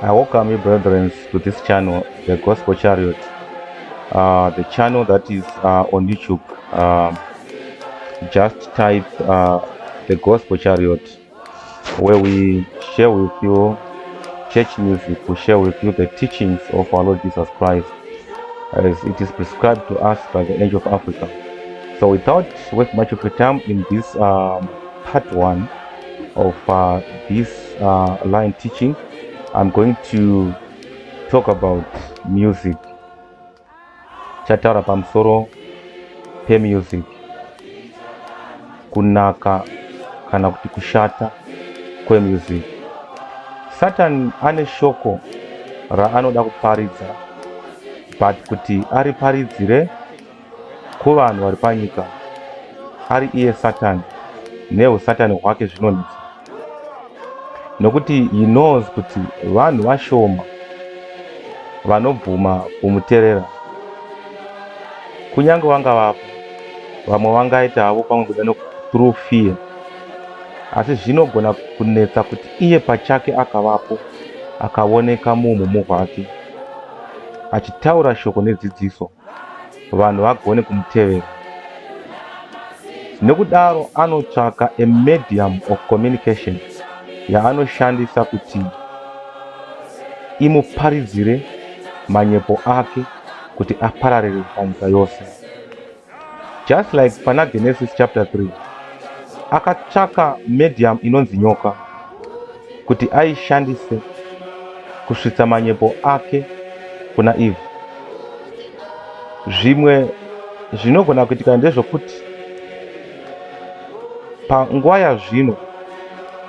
I welcome you, brethren, to this channel, the Gospel Chariot, the channel that is on YouTube. Just type the Gospel Chariot, where we share with you church music, we share with you the teachings of our Lord Jesus Christ, as it is prescribed to us by the Angel of Africa. So, without wasting much of your time in this part one of this line teaching, I'm going to talk about music. Chataura pamusoro pemusic, kunaka kana kuti kushata kwemusic. Satan ane shoko raanoda kuparidza, but kuti ariparidzire kuvanhu vari panyika, ari iye Satan nehusatan hwake zvinonetsa. Nokuti he knows kuti vanhu vashoma vanobvuma kumuterera, kunyange vanga vapo, vamwe vangaita havo pamwe kuda through fear, asi zvinogona kunetsa kuti iye pachake akavapo, akaoneka muumhumu hwake achitaura shoko nedzidziso, vanhu vagone kumutevera. Nekudaro anotsvaga a medium of communication yaanoshandisa kuti imuparidzire manyepo ake kuti apararire panyika yose. Just like pana Genesis chapter 3, akatsvaga medium inonzi nyoka kuti aishandise kusvitsa manyepo ake kuna Eve. Zvimwe zvinogona kuitika ndezvokuti panguva yazvino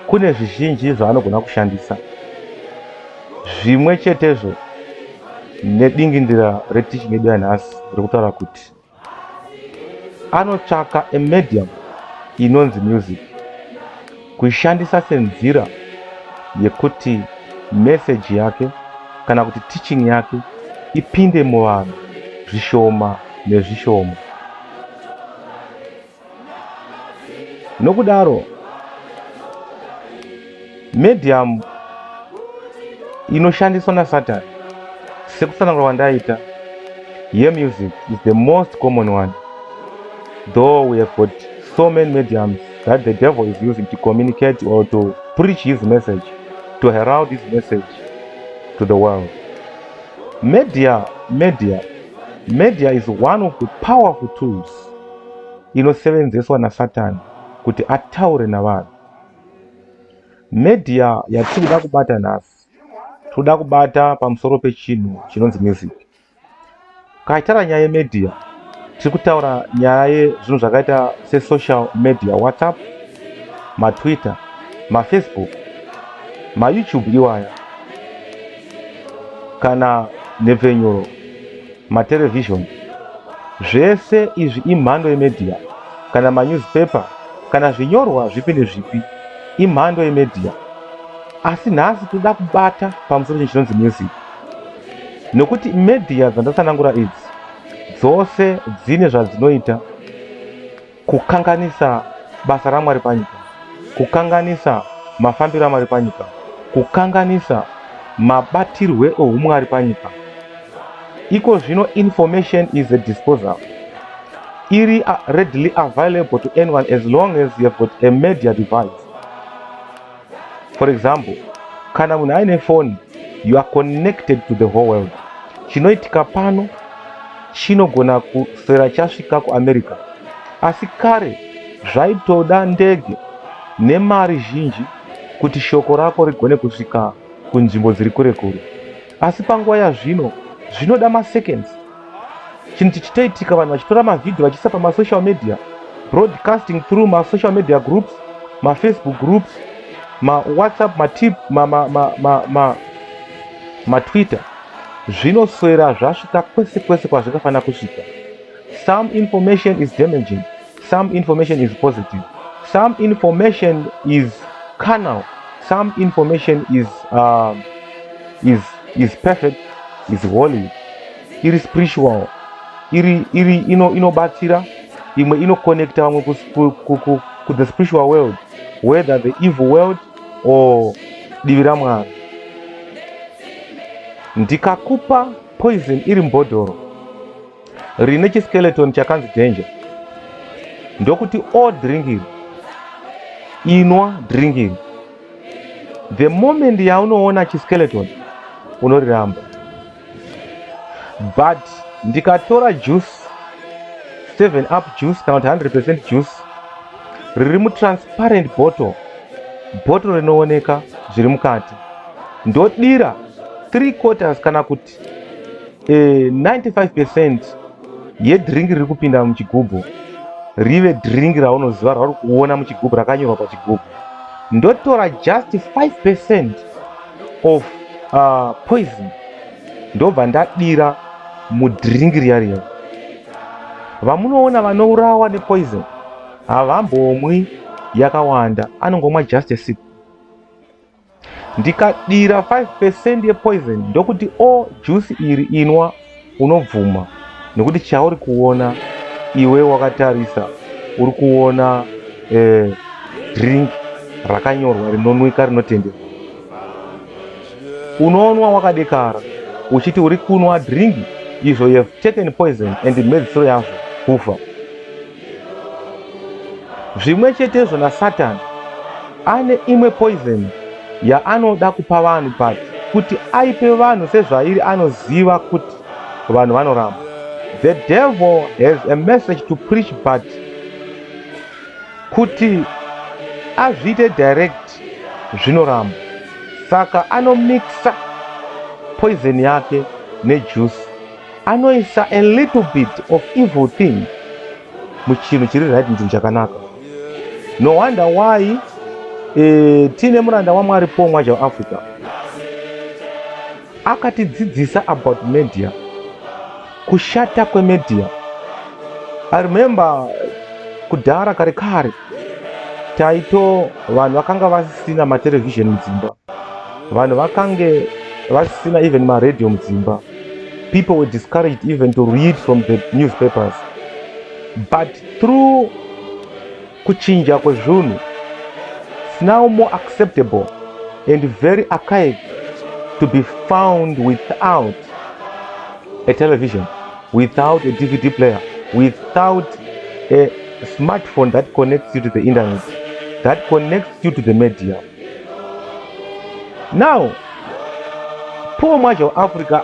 kune zvizhinji zvaanogona kushandisa, zvimwechetezvo nedingindira reteaching yedu yanhasi rekutaura kuti anotsvaga a medium inonzi music, kuishandisa senzira yekuti message yake kana kuti teaching yake ipinde muvanhu zvishoma nezvishoma. Nokudaro medium inoshandiswa naSatan sekutsanangura kwandaita yemusic is the most common one, though we have got so many mediums that the devil is using to communicate or to preach his message, to herald his message to the world. Media is one of the powerful tools inosevenzeswa naSatan kuti ataure navanhu. Media yatiri kuda kubata nhasi, toda kubata pamusoro pechinhu chinonzi music. Kaitara nyaya yemedia, tiri kutaura nyaya yezvinhu zvakaita sesocial media, WhatsApp, maTwitter, maFacebook, maYouTube iwaya, kana nepfenyuro, matelevision. Zvese izvi imhando yemedia, kana manewspaper, kana zvinyorwa zvipi nezvipi, imhando yemedia. Asi nhasi toda kubata pamusoro pechinonzi music, nokuti media dzandatsanangura idzi dzose dzine zvadzinoita kukanganisa basa raMwari panyika, kukanganisa mafambiro aMwari panyika, kukanganisa mabatirwe eumwari panyika. Iko zvino information is a disposal, iri readily available to anyone as long as you have got a media device. For example, kana munhu aine phone, you are connected to the whole world. Chinoitika pano chinogona kuswera chasvika kuAmerica, asi kare zvaitoda ndege nemari zhinji kuti shoko rako rigone kusvika kunzvimbo dziri kure kure. Asi panguva yazvino zvinoda maseconds. Chinhu chichitoitika, vanhu vachitora mavhidhiyo vachiisa pamasocial media, broadcasting through masocial media groups, maFacebook groups, maWhatsApp, maTwitter, zvinoswera zvasvika kwese kwese kwazvakafanira kusvika. Some information is damaging, some information is positive, some information is carnal, some information is perfect, is holy, iri spiritual, iri inobatsira, imwe inoconnecta vamwe ku the spiritual world, whether the evil world or divi raMwari. ndikakupa poison iri mbhodhoro rine chiskeleton chakanzi danger, ndokuti drink iri, inwa drink iri. The moment yaunoona chiskeleton unoriramba. But ndikatora juice 7 up juice kana kuti 100% juice riri mutransparent bottle rinooneka zviri mukati, ndodira 3/4 kana kuti 95% yedrink riri kupinda muchigubhu rive drink raunoziva rauri kuona muchigubhu rakanyorwa pachigubhu. Ndotora just 5% of poison ndobva ndadira mudrink riya. Vamunoona vanourawa nepoison havambomwi yakawanda, anongomwa just a sip. Ndikadira 5% yepoison ndokuti juice iri inwa unobvuma, nekuti chauri kuona iwe wakatarisa uri kuona drink rakanyorwa rinonwika rinotenderwa. Unonwa wakadekara uchiti uri kunwa drink izvo you have taken poison and medzisoro yazvo kufa. Zvimwechetezvo naSatan ane imwe poison yaanoda kupa vanhu, but kuti aipe vanhu sezvairi anoziva kuti vanhu vanoramba. The devil has a message to preach, but kuti azviite direct zvinoramba. Saka anomixa poison yake nejuice, anoisa a little bit of evil thing muchinhu chiri right, chinhu chakanaka. No wonder why tine muranda waMwari Paul Mwazha weAfrica akatidzidzisa about media, kushata kwemedia. I remember kudhara kare taito vanhu vakanga vasisina matelevision mudzimba, vanhu vakange vasisina even maradio mudzimba. People were discouraged even to read from the newspapers. But through kuchinja kwezvinhu, it's now more acceptable and very archaic to be found without a television, without a DVD player, without a smartphone that connects you to the internet, that connects you to the media. Now, Paul Mwazha weAfrica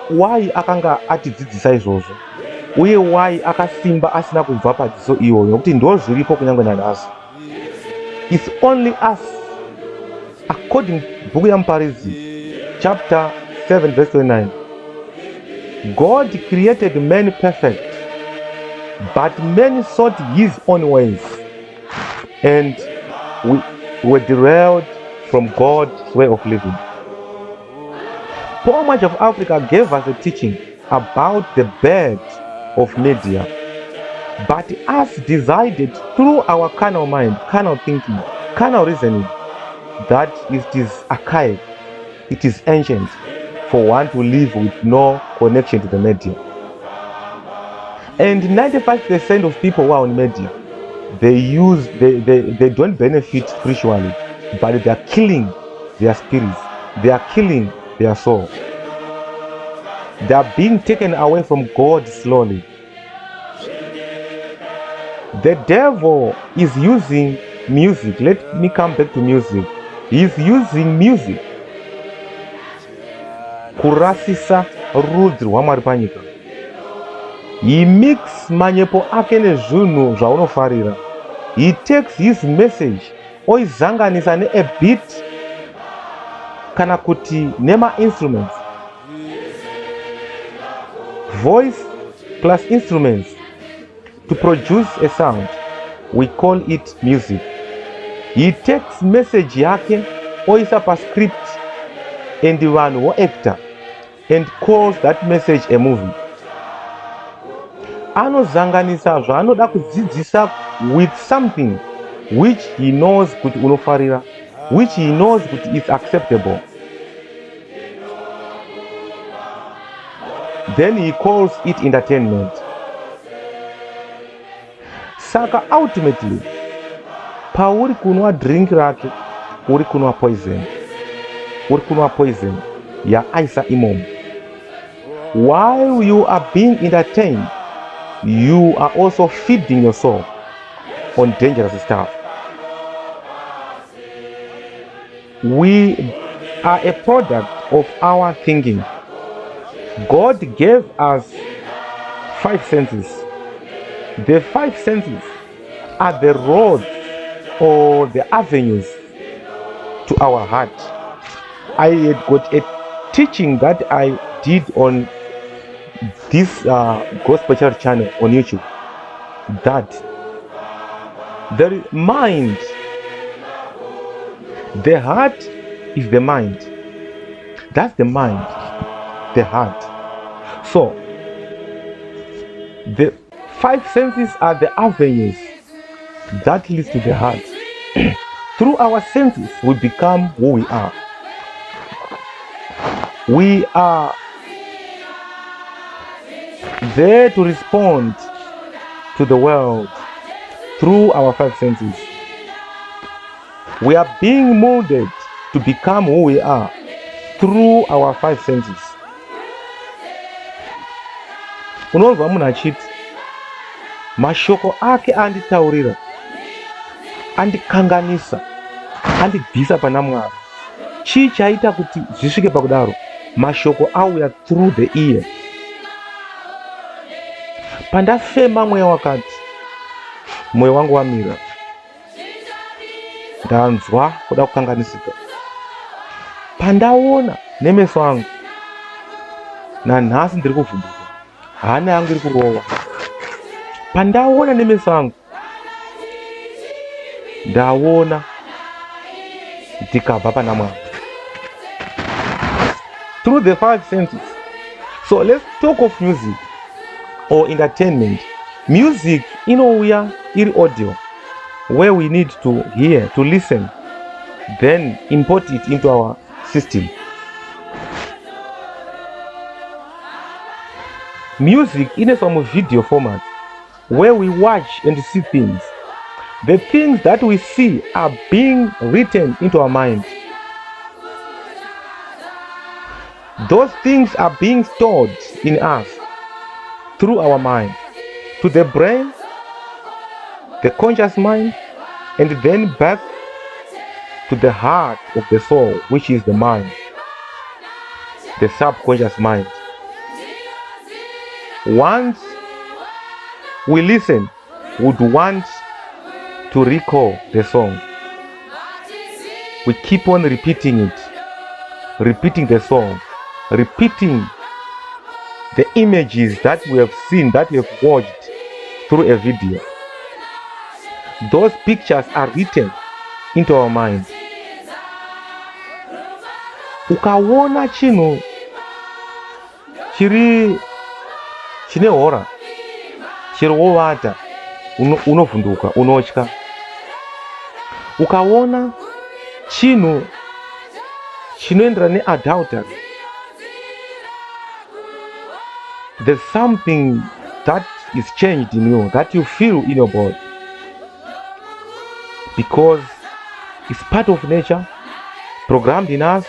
why akanga atidzidzisa izvozvo, uye why akasimba asina kubva padzidzo iyoyo, nokuti ndozviripo kunyange nanhasi. It's only us, according to book yemuparidzire chapter 7 verse 29. God created man perfect, but man sought his own ways, and we were derailed from God's way of living. Paul Mwazha of Africa gave us a teaching about the bad of media, but us decided through our carnal mind, carnal thinking, carnal reasoning, that it is archaic, it is ancient for one to live with no connection to the media. And 95% of people who are on media, they don't benefit spiritually, but they are killing their spirits, they are killing their soul. They are being taken away from God slowly. The devil is using music. Let me come back to music. He is using music kurasisa rudzi rwaMwari panyika. He mix manyepo ake nezvinhu zvaunofarira. He takes his message oizanganisa ne beat kana kuti nema instruments, voice plus instruments, to produce a sound. We call it music. He takes message yake oisa pa script and vanhu vo actor and calls that message a movie. Anozanganisa zvaanoda kudzidzisa with something which he knows kuti unofarira, which he knows kuti is acceptable. Then he calls it entertainment. Saka ultimately, pauri kunwa drink rake, uri kunwa poison. Uri kunwa poison ya aisa imomo. While you are being entertained, you are also feeding your soul on dangerous stuff. We are a product of our thinking. God gave us 5 senses. The 5 senses are the roads or the avenues to our heart. I had got a teaching that I did on this gospel church channel on YouTube, that the mind, the heart is the mind. That's the mind, the heart. So the 5 senses are the avenues that leads to the heart. Through our senses, we become who we are. We are there to respond to the world through our 5 senses. We are being molded to become who we are through our 5 senses. Unonzwa munhu achiti mashoko ake anditaurira, andikanganisa, andibvisa pana Mwari. Chii chaita kuti zvisvike pakudaro? Mashoko auya through the ear. Pandafema mweya wakati, mwoyo wangu wamira, ndanzwa kuda kukanganisika. Pandaona nemeso angu, nanhasi ndiri kuvhunduka, hana yangu iri kurova. Pandaona nemeso angu, ndaona ndikabva pana Mwari. Through the 5 senses. So let's talk of music or entertainment. Music inouya iri audio, where we need to hear, to listen, then import it into our system. Music in some video format, where we watch and see things. The things that we see are being written into our mind. Those things are being stored in us through our mind, to the brain, the conscious mind, and then back to the heart of the soul, which is the mind, the subconscious mind. Once we listen, we would want to recall the song. We keep on repeating it, repeating the song, repeating the images that we have seen, that we have watched through a video. Those pictures are written into our mind. Ukaona chinhu chine hora, chero wovata, unovhunduka, unotya. Ukaona chinhu chinoenderana neadultery, there's something that is changed in you, that you feel in your body, because it's part of nature, programmed in us.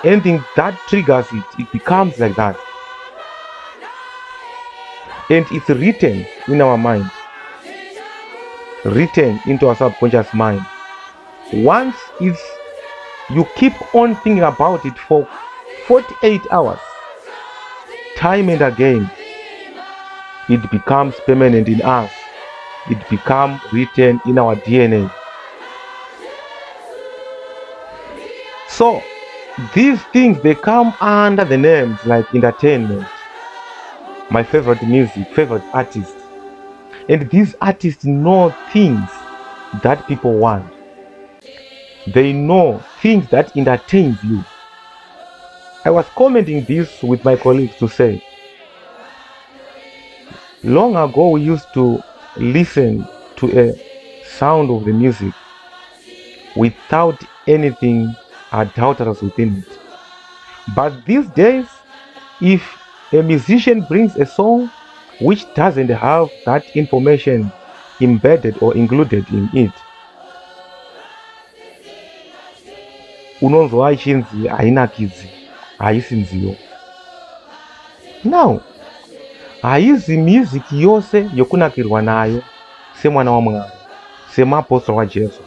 Anything that triggers it, it becomes like that. And it's written in our mind, written into our subconscious mind. Once you keep on thinking about it for 48 hours, time and again, it becomes permanent in us. It becomes written in our DNA. So these things, they come under the names like entertainment, my favorite music, favorite artist. And these artists know things that people want. They know things that entertain you. I was commenting this with my colleagues to say, long ago we used to listen to a sound of the music without anything adulterous within it. But these days, if a musician brings a song which doesn't have that information embedded or included in it, unonzwa ichinzi hainakidzi, haisi nziyo. Now, haizi muziki yose yokunakirwa nayo semwana waMwari, semapostori waJesu.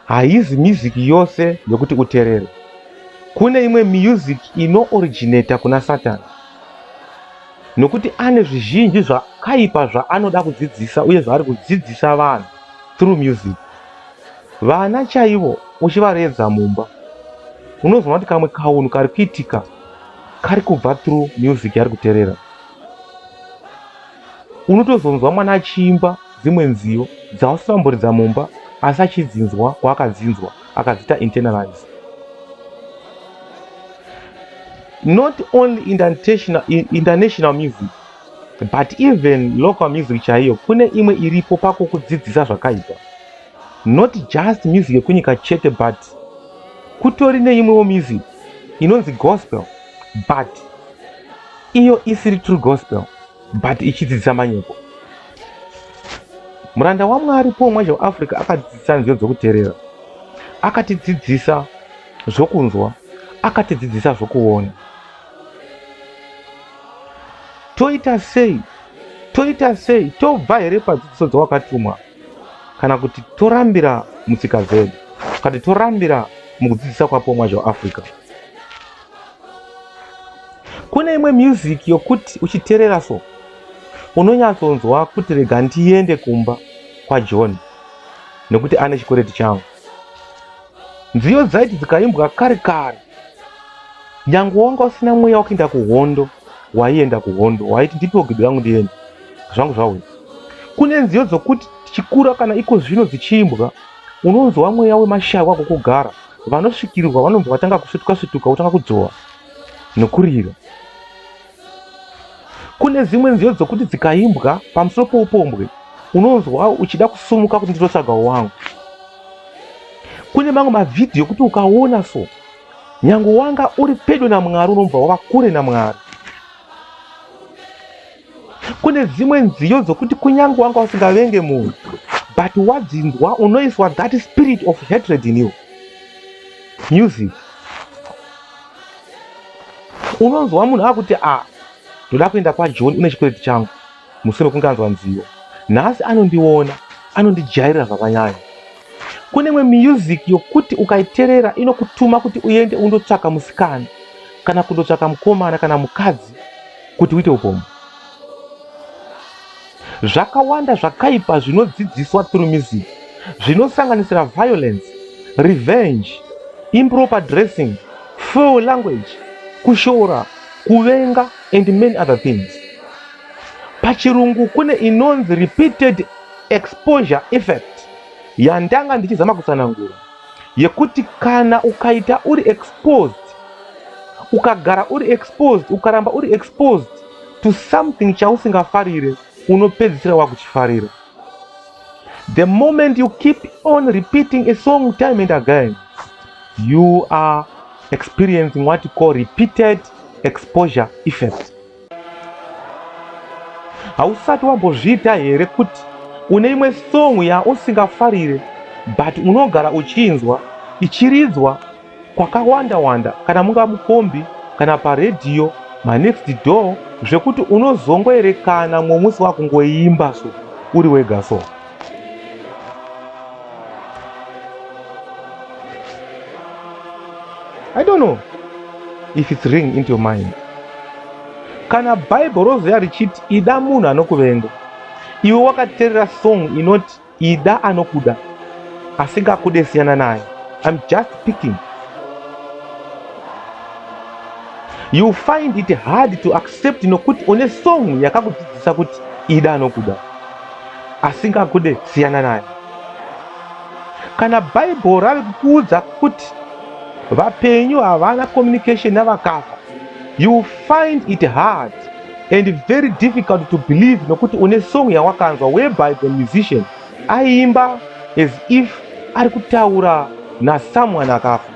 Haizi muziki yose yokuti uterere. Kune imwe muziki inooriginata kuna Satani, nokuti ane zvizhinji zvakaipa zvaanoda kudzidzisa uye zvaari kudzidzisa vanhu through music. Vana chaivo uchivaredza mumba, unozoona kuti kamwe kaunhu kari kuitika kari kubva through music yari kuterera. Unotozonzwa mwana achiimba dzimwe nziyo dzausamboridza mumba, asi achidzinzwa kwaakadzinzwa akadzita internalize. Not only international music, but even local music chaiyo, kune imwe iripo pako kudzidzisa zvakaipa. Not just music yekunyika chete, but kutori neimwewo music inonzi gospel, but iyo isiri true gospel, but ichidzidzisa manyepo. Muranda waMwari Paul Mwazha weAfrica akadzidzisa nziyo dzokuterera, akatidzidzisa zvokunzwa, akatidzidzisa zvokuona. Toita sei tobva here padzidziso dzawakatumwa, kana kuti torambira mutsika dzedu, kana torambira mukudzidzisa kwaPaul Mwazha weAfrica. Kune imwe music yokuti uchiterera so unonyatsonzwa kuti rega ndiende kumba kwaJohn nekuti ane chikwereti changu. Nziyo dzaiti dzikaimbwa kare kare, nyange wanga usina mweya wakuenda kuhondo, waienda kuhondo, waiti ndipewo gebe rangu ndiende, zvangu zvauya. Kune nziyo dzokuti chikura kana iko zvino dzichiimbwa, unonzwa mweya wemashakwa kwakugara, vanosvikirirwa vanobva vatanga kusvetuka utanga kudzowa nokurira. Kune dzimwe nziyo dzokuti dzikaimbwa pamusoro poupombwe, unonzwa uchida kusumuka kuti ndinotsvaga wangu. Kune mamwe mavhidhiyo kuti ukaona so, nyange wanga uri pedo naMwari unobva wava kure naMwari. Kune dzimwe nziyo dzokuti kunyange wanga usingavenge munhu, but wadzinzwa unoiswa that spirit of hatred in you. Music. Unonzwa munhu akuti ndoda kuenda kwaJohn une chikwereti changu, mushure mekunge anzwa nziyo. Nhasi anondiona, anondijairira zvakanyanya. Kune imwe music yokuti ukaiterera inokutuma kuti uende undotsvaka musikana, kana kundotsvaka mukomana kana mukadzi kuti uite upombwe. Zvakawanda zvakaipa zvinodzidziswa through music, zvinosanganisira violence, revenge, improper dressing, foul language, kushora, kuvenga, and many other things. Pachirungu kune inonzi repeated exposure effect, yandanga ndichizama kutsanangura, yekuti kana ukaita uri exposed, ukagara uri exposed, ukaramba uri exposed to something chausingafarire, unopedzisira wakuchifarira. The moment you keep on repeating a song time and again, you are experiencing what you call repeated exposure effect. Hausati wambozviita here kuti une imwe song yausingafarire, but unogara uchinzwa ichiridzwa kwakawanda wanda, kana munga mukombi kana paredhiyo, next door, zvekuti unozongoerekana mwomusi wakungoimba so uri wega so. I don't know if it's ringing into your mind. Kana Bible rozeya richiti ida munhu anokuvenga, iwe wakateerera song inoti ida anokuda asingakude siyana naye. I'm just speaking. You find it hard to accept nokuti une song yakakudzidzisa kuti ida anokuda asingakude siyana naye. Kana Bible rave kukuudza kuti vapenyu havana communication navakafa, you find it hard and very difficult to believe nokuti une song yawakanzwa whereby the musician aimba as if ari kutaura nasomeone akafa.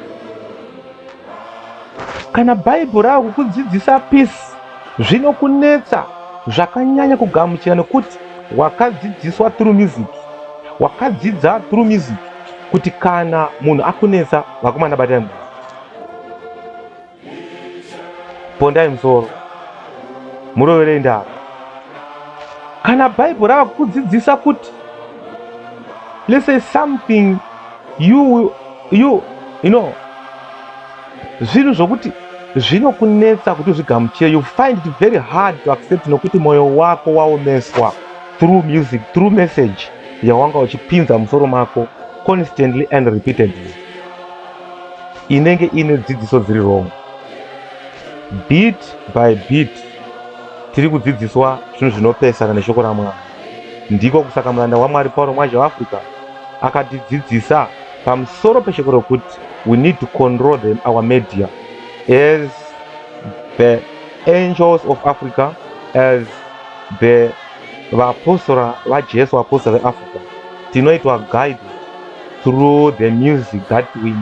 Kana Bible rave kukudzidzisa peace, zvinokunetsa zvakanyanya kugamuchira nokuti wakadzidziswa through music, wakadzidza through music kuti kana munhu akunetsa vakomana batai munhu, pondai musoro, muroverei ndaro. Kana bhaibheri rava kudzidzisa kuti let's say something you know zvinhu zvokuti zvinokunetsa kuti uzvigamuchire, you find it very hard to accept nokuti mwoyo wako waomeswa through music, through message yawanga uchipinza musoro mako constantly and repeatedly, inenge ine dzidziso dziri wrong. Bit by bit tiri kudzidziswa zvinhu zvinopesana neshoko raMwari. Ndiko kusaka muranda waMwari Paul Mwazha weAfrica akatidzidzisa pamusoro peshoko rokuti we need to control our media as the angels of Africa, as the vapostora vajesu vapostora veAfrica. Tinoitwa guide through the music that we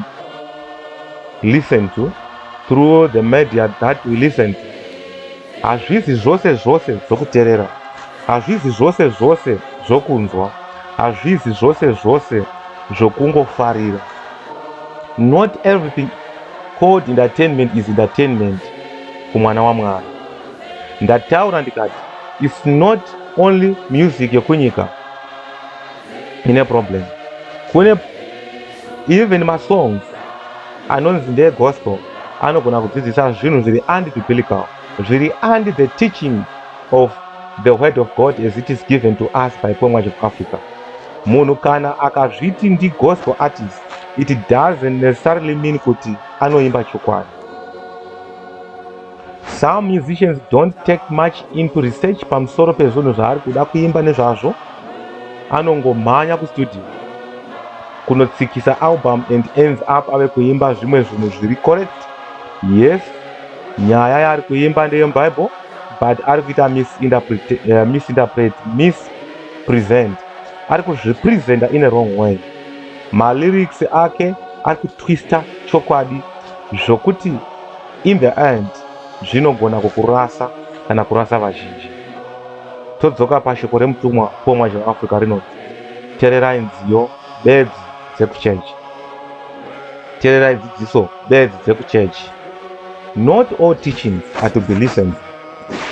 listen to, through the media that we listen to. Hazvisi zvose zvose zvokuteerera, hazvisi zvose zvose zvokunzwa, hazvisi zvose zvose zvokungofarira. Not everything called entertainment is entertainment kumwana waMwari. Ndataura ndikati it's not only music yekunyika ine problem. Kune even masongs anonzi ndegospel anogona kudzidzisa zvinhu zviri anti-biblical, zviri anti the teaching of the word of God as it is given to us by Paul Mwazha of Africa. Munhu kana akazviti ndi gospel artist, it doesn't necessarily mean kuti anoimba chokwadi. Some musicians don't take much into research pamusoro pezvinhu zvaari kuda kuimba nezvazvo. Anongomhanya kustudio kunotsikisa album and ends up ave kuimba zvimwe zvinhu zviri correct. Yes, nyaya yaari kuimba ndeye Bible, but ari kuita mispresent, ari kuzvipresenta in a wrong way. Malyrics ake ari kutwista chokwadi zvokuti in the end zvinogona kukurasa kana kurasa vazhinji. Todzoka pashoko remutumwa Paul Mwazha weAfrica rinoti teererai nziyo bedzi dzekuchechi, teererai dzidziso bedzi dzekuchechi. Not all teachings are to be listened.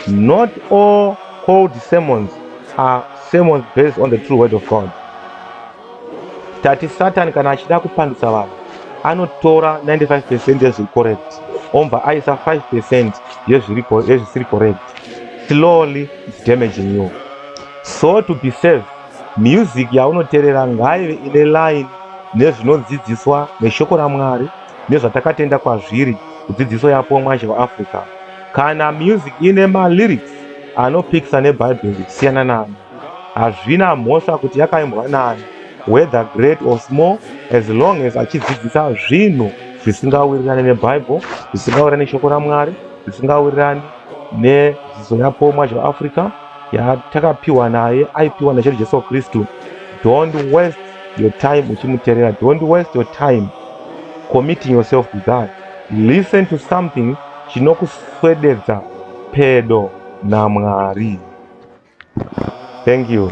Not all called sermons are sermons based on the true word of God. Tati Satan kana achida kupandutsa vanhu anotora 95% yezviri correct, omva aisa 5% yezvisiri correct. Slowly it's damaging you. So to be safe, music yaunoteerera ngaive ine line nezvinodzidziswa neshoko raMwari nezvatakatenda kwazviri kudzidziso yaPaul Mwazha weAfrica. Kana music ine malyrics anopikisa nebhaibheri, siyana nayo. Hazvina mhosva kuti yakaimbwa nani, whether great or small, as long as achidzidzisa zvinhu zvisingawirirani nebhaibheri, zvisingawirirani neshoko raMwari, zvisingawirirani nedzidziso yaPaul Mwazha weAfrica yatakapiwa naye, aipiwa naShe Jesu Kristu. Don't waste your time uchimuterera. Don't waste your time committing yourself to that. Listen to something chinokuswededza pedo naMwari. Thank you.